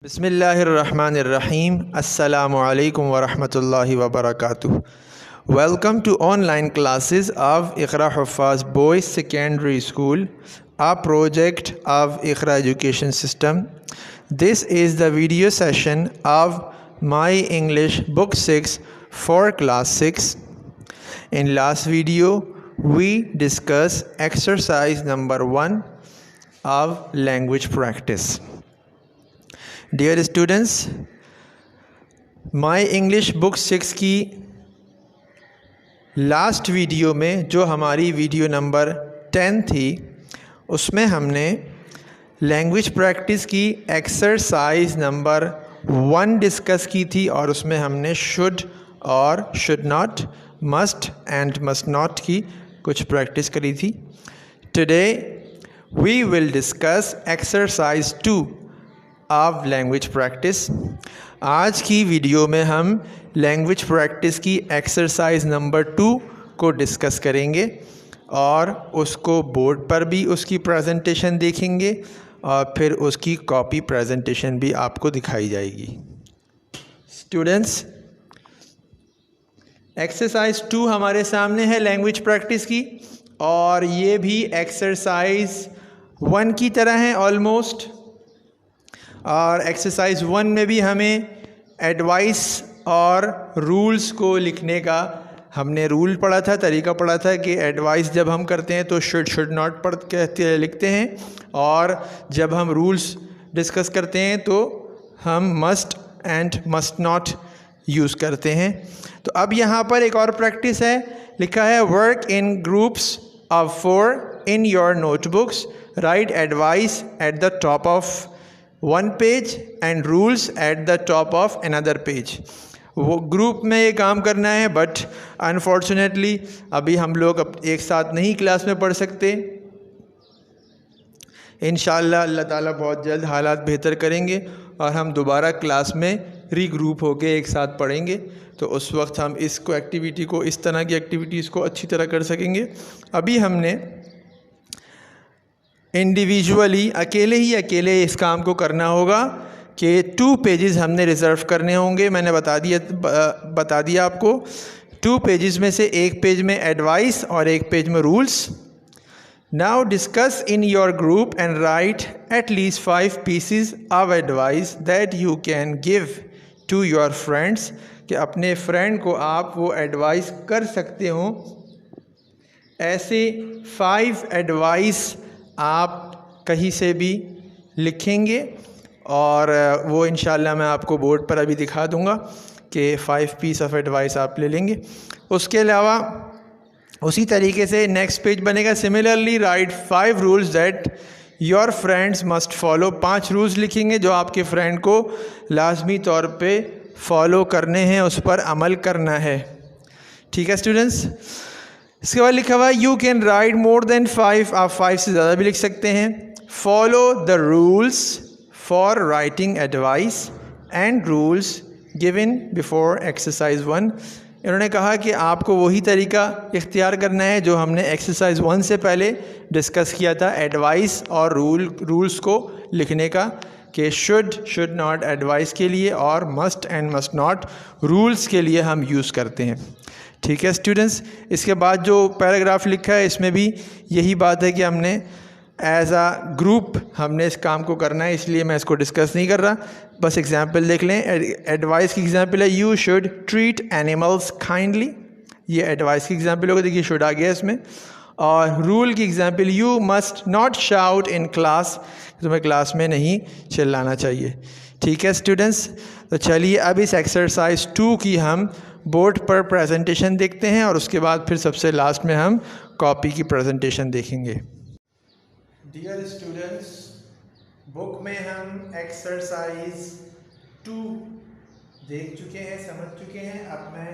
बिस्मिल्लाहिर्रहमानिर्रहीम अस्सलामु अलैकुम वरहमतुल्लाहि वबरकातुह। Welcome to online classes of Iqra Huffaz Boys Secondary School, a project of Iqra Education System. This is the video session of My English Book 6 for Class 6. In last video, we discussed exercise number 1 of language practice. Dear students, my English book 6 की last video में जो हमारी video number 10 थी, उसमें हमने language practice की exercise number 1 discuss की थी और उसमें हमने शुड और should not, must and must not की कुछ प्रैक्टिस करी थी. Today we will discuss exercise 2 of language practice. आज की वीडियो में हम लैंग्वेज प्रैक्टिस की एक्सरसाइज नंबर 2 को डिस्कस करेंगे और उसको बोर्ड पर भी उसकी प्रेजेंटेशन देखेंगे और फिर उसकी कॉपी प्रेजेंटेशन भी आपको दिखाई जाएगी. स्टूडेंट्स, एक्सरसाइज 2 हमारे सामने है लैंग्वेज प्रैक्टिस की और ये भी एक्सरसाइज 1 की तरह है ऑलमोस्ट. और एक्सरसाइज 1 में भी हमें एडवाइस और रूल्स को लिखने का हमने रूल पढ़ा था, तरीका पढ़ा था कि एडवाइस जब हम करते हैं तो शुड नॉट पढ़ कहते लिखते हैं और जब हम रूल्स डिस्कस करते हैं तो हम must and must not use करते हैं. तो अब यहाँ पर एक और प्रैक्टिस है, लिखा है work in groups of 4 in your notebooks, right advice at the top of one page and rules at the top of another page. वो ग्रुप में ये काम करना है, बट अनफॉर्चुनेटली अभी हम लोग अब एक साथ नहीं क्लास में पढ़ सकते. इंशाअल्लाह अल्लाह ताला बहुत जल्द हालात बेहतर करेंगे और हम दोबारा क्लास में रीग्रुप होके एक साथ पढ़ेंगे. तो उस वक्त हम इसको एक्टिविटी को, इस तरह की एक्टिविटीज़ को अच्छी तरह कर सकेंगे. अभी हमने इंडिविजुअली अकेले इस काम को करना होगा कि 2 पेजेस हमने रिज़र्व करने होंगे. मैंने बता दिया आपको. 2 पेजेस में से एक पेज में एडवाइस और एक पेज में rules. Now discuss in your group and write at least 5 pieces of advice that you can give to your friends, कि अपने फ्रेंड को आप वो एडवाइस कर सकते हो. ऐसे 5 एडवाइस आप कहीं से भी लिखेंगे और वो इंशाल्लाह मैं आपको बोर्ड पर अभी दिखा दूंगा कि 5 पीस ऑफ एडवाइस आप ले लेंगे. उसके अलावा उसी तरीके से नेक्स्ट पेज बनेगा. Similarly right 5 rules that your friends must follow. 5 rules लिखेंगे जो आपके फ्रेंड को लाजमी तौर पे फॉलो करने हैं, उस पर अमल करना है. ठीक है स्टूडेंट्स. इसके बाद लिखा हुआ है you can write more than 5. आप 5 से ज़्यादा भी लिख सकते हैं. Follow the rules for writing advice and rules given before exercise 1. इन्होंने कहा कि आपको वही तरीका इख्तियार करना है जो हमने एक्सरसाइज 1 से पहले डिस्कस किया था, एडवाइस और रूल्स को लिखने का, कि शुड नॉट एडवाइस के लिए और must and must not rules के लिए हम यूज़ करते हैं. ठीक है स्टूडेंट्स. इसके बाद जो पैराग्राफ लिखा है इसमें भी यही बात है कि हमने एज आ ग्रुप हमने इस काम को करना है, इसलिए मैं इसको डिस्कस नहीं कर रहा. बस एग्जांपल देख लें. एडवाइस की एग्जांपल है you should treat animals kindly. ये एडवाइस की एग्जांपल होगा, देखिए शुड आ गया इसमें. और रूल की example you must not shout in class, तुम्हें क्लास में नहीं चिल्लाना चाहिए. ठीक है स्टूडेंट्स. तो चलिए अब इस एक्सरसाइज 2 की हम बोर्ड पर प्रेजेंटेशन देखते हैं और उसके बाद फिर सबसे लास्ट में हम कॉपी की प्रेजेंटेशन देखेंगे. डियर स्टूडेंट्स, बुक में हम एक्सरसाइज 2 देख चुके हैं, समझ चुके हैं. अब मैं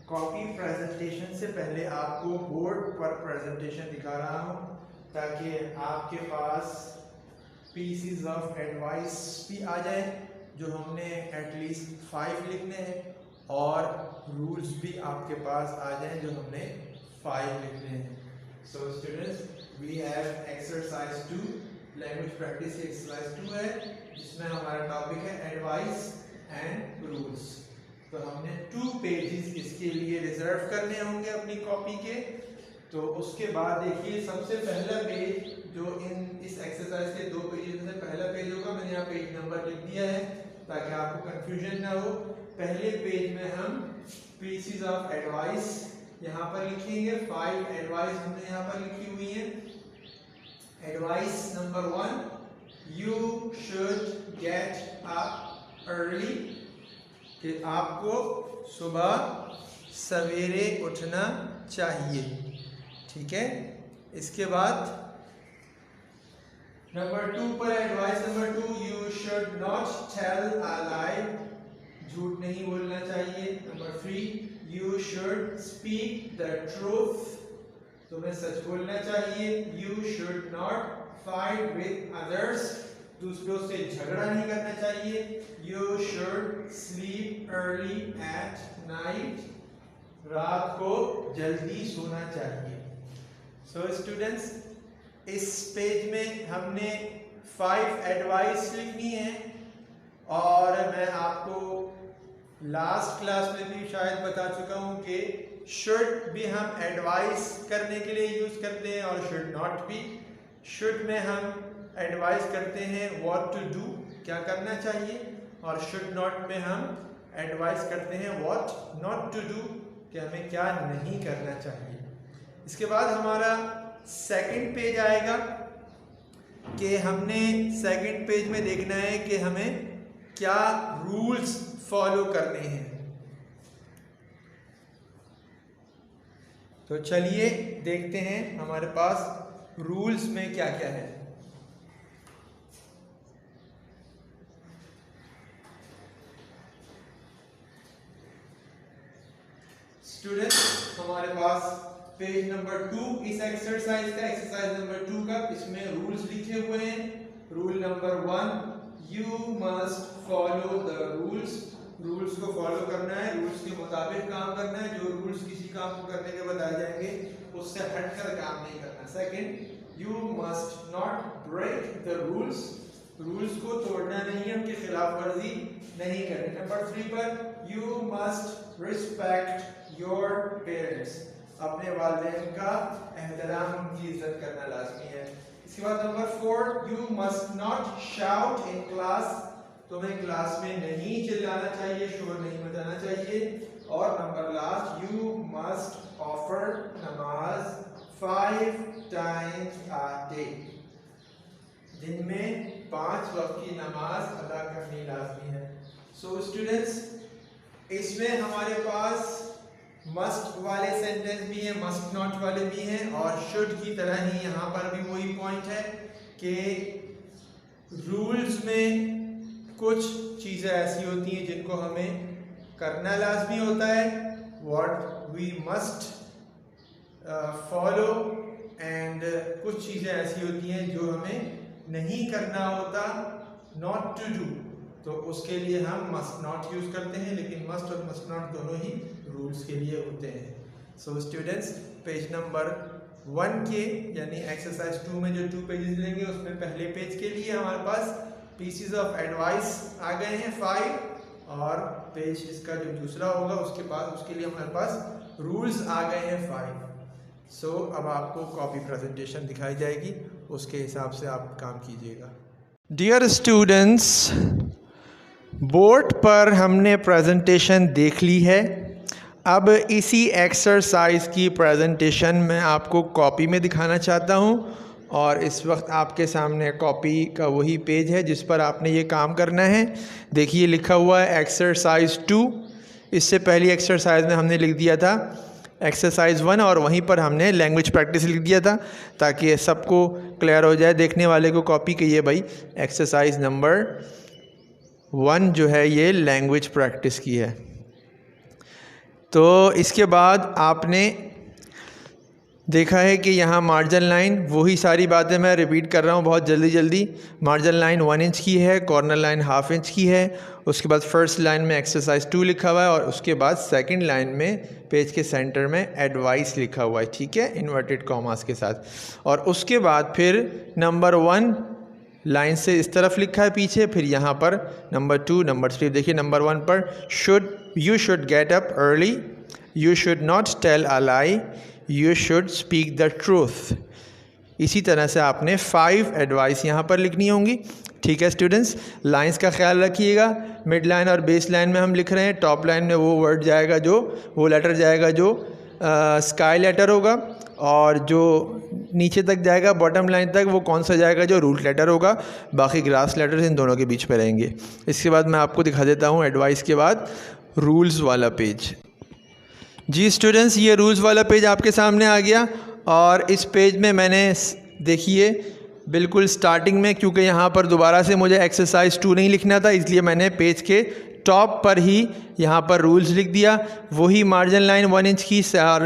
कॉपी प्रेजेंटेशन से पहले आपको बोर्ड पर प्रेजेंटेशन दिखा रहा हूँ ताकि आपके पास पीसेस ऑफ एडवाइस भी आ जाए जो हमने एटलीस्ट 5 लिखने हैं और रूल्स भी आपके पास आ जाएं जो हमने 5 लिखने हैं. So students, we have exercise 2 language practice की एक्सरसाइज 2 है, जिसमें हमारा टॉपिक है एडवाइस एंड रूल्स। तो हमने 2 पेजेस इसके लिए रिजर्व करने होंगे अपनी कॉपी के। तो उसके बाद देखिए सबसे पहला पेज जो इस एक्सरसाइज के 2 पेजेस में से पहला पेज होगा, मैंने यहाँ पेज नंबर लिख दिया है ताकि आपको कंफ्यूजन ना हो। पहले पेज में हम पीसेस ऑफ एडवाइस यहाँ पर लिखेंगे। 5 एडवाइस हमने यहाँ पर लिखी हुई है। Advice number 1, you should get up early, कि आपको सुबह सवेरे उठना चाहिए, ठीक है। इसके बाद नंबर 2 पर advice number 2, you should not tell a lie, झूठ नहीं बोलना चाहिए। Number 3, you should speak the truth, तुम्हें सच बोलना चाहिए। You should not fight with others, दूसरों से झगड़ा नहीं करना चाहिए। You should sleep early at night, रात को जल्दी सोना चाहिए। सो स्टूडेंट्स, इस पेज में हमने 5 एडवाइस लिखनी है और मैं आपको लास्ट क्लास में भी शायद बता चुका हूँ कि शुड भी हम एडवाइस करने के लिए यूज़ करते हैं और शुड नॉट भी। शुड में हम एडवाइस करते हैं व्हाट टू डू, क्या करना चाहिए, और शुड नॉट में हम एडवाइस करते हैं व्हाट नॉट टू डू, कि हमें क्या नहीं करना चाहिए। इसके बाद हमारा सेकंड पेज आएगा कि हमने सेकंड पेज में देखना है कि हमें क्या रूल्स फॉलो करने हैं। तो चलिए देखते हैं हमारे पास रूल्स में क्या क्या है। स्टूडेंट्स, हमारे पास पेज नंबर 2 इस एक्सरसाइज का, एक्सरसाइज नंबर 2 का, इसमें रूल्स लिखे हुए हैं। Rule number 1, you must follow the rules, rules को फॉलो करना है, रूल्स के मुताबिक काम करना है। जो रूल्स किसी काम को करने के बताए जाएंगे उससे हटकर काम नहीं करना। Second, you must not break the rules, rules को तोड़ना नहीं है, उनकी खिलाफ वर्जी नहीं करनी। नंबर 3 पर, you must respect your parents, अपने वालिदैन का एहतराम, उनकी इज्जत करना लाजमी है। इसके बाद number 4, you must not shout in class, तुम्हें क्लास में नहीं चिल्लाना चाहिए, शोर नहीं मचाना चाहिए। और number last, you must offer नमाज 5 टाइम्स अ डे, दिन में 5 वक्त की नमाज अदा करनी लाजमी है। सो स्टूडेंट्स, इसमें हमारे पास मस्ट वाले सेंटेंस भी हैं, मस्ट नॉट वाले भी हैं, और शुड की तरह ही यहाँ पर भी वही पॉइंट है कि रूल्स में कुछ चीज़ें ऐसी होती हैं जिनको हमें करना लाजमी होता है, what we must follow, and कुछ चीज़ें ऐसी होती हैं जो हमें नहीं करना होता, नॉट टू डू, तो उसके लिए हम मस्ट नॉट यूज़ करते हैं। लेकिन मस्ट और मस्ट नॉट दोनों ही रूल्स के लिए होते हैं। सो स्टूडेंट्स, पेज नंबर 1 के यानी एक्सरसाइज 2 में जो 2 पेजेस लेंगे उसमें पहले पेज के लिए हमारे पास पीसेस ऑफ एडवाइस आ गए हैं 5, और पेज इसका जो दूसरा होगा उसके बाद उसके लिए हमारे पास रूल्स आ गए हैं 5। सो अब आपको कॉपी प्रेजेंटेशन दिखाई जाएगी, उसके हिसाब से आप काम कीजिएगा। डियर स्टूडेंट्स, बोर्ड पर हमने प्रेजेंटेशन देख ली है। अब इसी एक्सरसाइज की प्रेजेंटेशन मैं आपको कॉपी में दिखाना चाहता हूं, और इस वक्त आपके सामने कॉपी का वही पेज है जिस पर आपने ये काम करना है। देखिए लिखा हुआ है एक्सरसाइज 2। इससे पहली एक्सरसाइज में हमने लिख दिया था एक्सरसाइज 1, और वहीं पर हमने लैंग्वेज प्रैक्टिस लिख दिया था ताकि सबको क्लियर हो जाए देखने वाले को कॉपी कि ये भाई एक्सरसाइज नंबर 1 जो है ये लैंग्वेज प्रैक्टिस की है। तो इसके बाद आपने देखा है कि यहाँ मार्जिन लाइन, वही सारी बातें मैं रिपीट कर रहा हूँ बहुत जल्दी। मार्जिन लाइन 1 इंच की है, कॉर्नर लाइन 1/2 इंच की है। उसके बाद फर्स्ट लाइन में एक्सरसाइज 2 लिखा हुआ है, और उसके बाद सेकंड लाइन में पेज के सेंटर में एडवाइस लिखा हुआ है, ठीक है, इन्वर्टेड कॉमास के साथ। और उसके बाद फिर नंबर 1 लाइन से इस तरफ लिखा है पीछे, फिर यहाँ पर नंबर 2, नंबर 3। देखिए नंबर 1 पर you should get up early, you should not tell a lie, you should speak the truth. इसी तरह से आपने 5 एडवाइस यहाँ पर लिखनी होंगी। ठीक है स्टूडेंट्स, लाइंस का ख्याल रखिएगा। मिड लाइन और बेस लाइन में हम लिख रहे हैं, टॉप लाइन में वो वर्ड जाएगा वो लेटर जाएगा जो स्काई लेटर होगा, और जो नीचे तक जाएगा बॉटम लाइन तक वो कौन सा जाएगा, जो रूट लेटर होगा। बाकी ग्रास लेटर्स इन दोनों के बीच में रहेंगे। इसके बाद मैं आपको दिखा देता हूँ एडवाइस के बाद रूल्स वाला पेज। जी स्टूडेंट्स, ये रूल्स वाला पेज आपके सामने आ गया, और इस पेज में मैंने देखिए बिल्कुल स्टार्टिंग में, क्योंकि यहाँ पर दोबारा से मुझे एक्सरसाइज 2 नहीं लिखना था, इसलिए मैंने पेज के टॉप पर ही यहाँ पर रूल्स लिख दिया। वही मार्जिन लाइन 1 इंच की और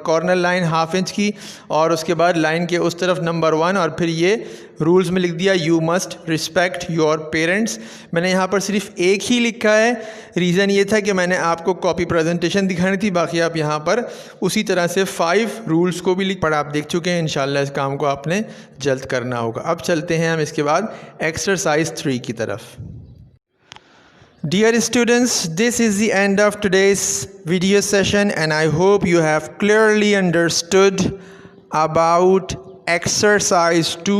कॉर्नर लाइन 1/2 इंच की, और उसके बाद लाइन के उस तरफ नंबर 1, और फिर ये रूल्स में लिख दिया you must respect your parents. मैंने यहाँ पर सिर्फ एक ही लिखा है, रीज़न ये था कि मैंने आपको कॉपी प्रेजेंटेशन दिखानी थी। बाकी आप यहाँ पर उसी तरह से 5 रूल्स को भी लिख पढ़ आप देख चुके हैं। इंशाल्लाह इस काम को आपने जल्द करना होगा। अब चलते हैं हम इसके बाद एक्सरसाइज 3 की तरफ। Dear students, this is the end of today's video session, and I hope you have clearly understood about exercise 2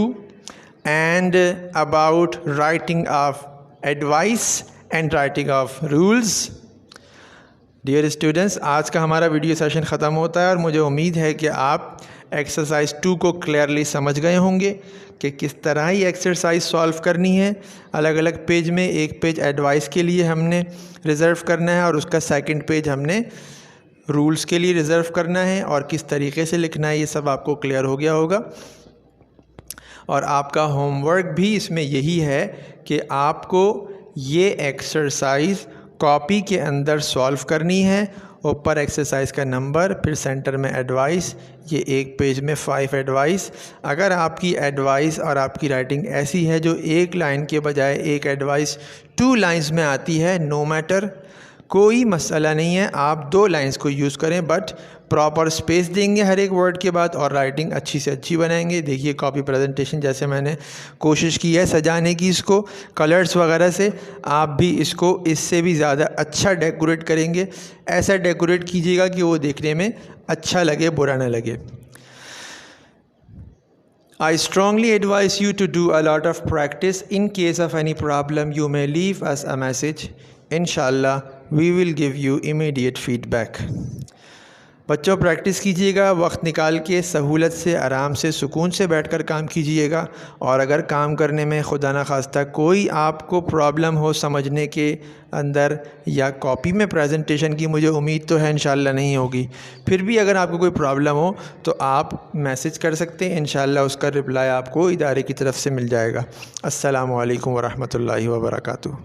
and about writing of advice and writing of rules. Dear students, आज का हमारा video session ख़त्म होता है, और मुझे उम्मीद है कि आप एक्सरसाइज 2 को क्लियरली समझ गए होंगे कि किस तरह ही एक्सरसाइज सॉल्व करनी है। अलग अलग पेज में एक पेज एडवाइस के लिए हमने रिज़र्व करना है, और उसका सेकंड पेज हमने रूल्स के लिए रिज़र्व करना है, और किस तरीके से लिखना है ये सब आपको क्लियर हो गया होगा। और आपका होमवर्क भी इसमें यही है कि आपको ये एक्सरसाइज कॉपी के अंदर सॉल्व करनी है। ऊपर एक्सरसाइज का नंबर, फिर सेंटर में एडवाइस, ये एक पेज में 5 एडवाइस। अगर आपकी एडवाइस और आपकी राइटिंग ऐसी है जो एक लाइन के बजाय एक एडवाइस 2 लाइंस में आती है, नो मैटर, कोई मसला नहीं है, आप 2 लाइंस को यूज़ करें, बट प्रॉपर स्पेस देंगे हर एक वर्ड के बाद, और राइटिंग अच्छी से अच्छी बनाएंगे। देखिए कॉपी प्रेजेंटेशन जैसे मैंने कोशिश की है सजाने की इसको कलर्स वगैरह से, आप भी इसको इससे भी ज़्यादा अच्छा डेकोरेट करेंगे। ऐसा डेकोरेट कीजिएगा कि वो देखने में अच्छा लगे, बुरा ना लगे। I strongly advise you to do a lot of practice. In case of any problem, you may leave us a message. Inshallah, we will give you immediate feedback. बच्चों प्रैक्टिस कीजिएगा, वक्त निकाल के सहूलत से, आराम से, सुकून से बैठकर काम कीजिएगा। और अगर काम करने में खुदा न खास्ता कोई आपको प्रॉब्लम हो समझने के अंदर या कॉपी में प्रेजेंटेशन की, मुझे उम्मीद तो है इंशाल्लाह नहीं होगी, फिर भी अगर आपको कोई प्रॉब्लम हो तो आप मैसेज कर सकते हैं। इंशाल्लाह उसका रिप्लाई आपको इदारे की तरफ से मिल जाएगा। अस्सलामु अलैकुम वरहमतुल्लाहि वबरकातुहू।